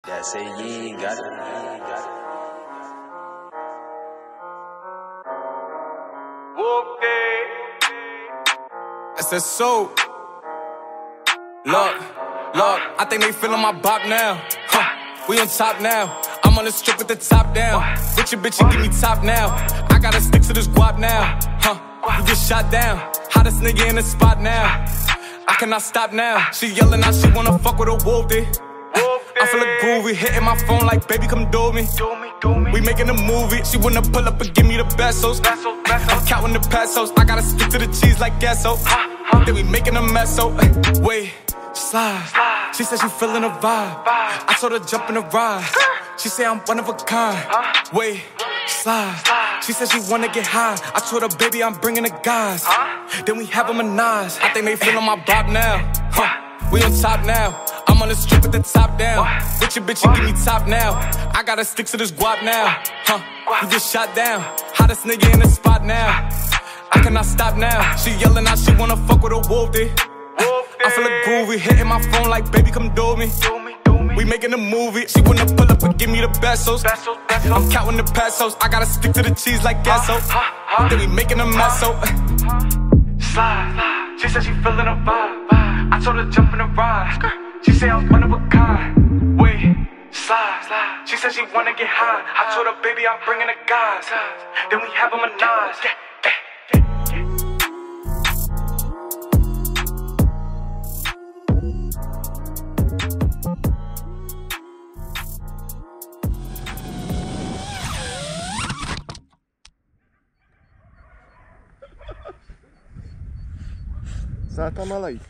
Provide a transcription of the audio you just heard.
That say you ain't got it. I said so. Look, I think they feeling my bop now. We on top now. I'm on the strip with the top down. With your bitch, you give me top now. I gotta stick to this guap now. You get shot down. Hottest nigga in the spot now. I cannot stop now. She yelling out, she wanna fuck with a wolf. I feel a groovy, hitting my phone like, baby, come do me. We making a movie. She wanna pull up and give me the pesos. I'm counting the pesos. I gotta stick to the cheese like queso. Then we making a mess, so wait, slide. She said she feeling a vibe. I told her jump in the ride. She say I'm one of a kind. Wait, slide. She said she wanna get high. I told her, baby, I'm bringing the guys. Then we have them a Nas. I think they feeling my bop now. We on top now. I'm on the strip with the top down. With your bitch, you give me top now. I gotta stick to this guap now. You get shot down. Hottest nigga in the spot now. I cannot stop now. She yelling out, she wanna fuck with a wolf. I feel a groovy, hitting my phone like, baby, come do me. We making a movie. She wanna pull up and give me the pesos. I'm counting the pesos. I gotta stick to the cheese like queso. Then we making a mess, so slide. She said she feeling a vibe. I told her jump in the ride. She say I'm one of a kind. Wait, slide. She said she wanna get high. I told her, baby, I'm bringing the guys. Then we have them a Nas. Sai, tá mal aí.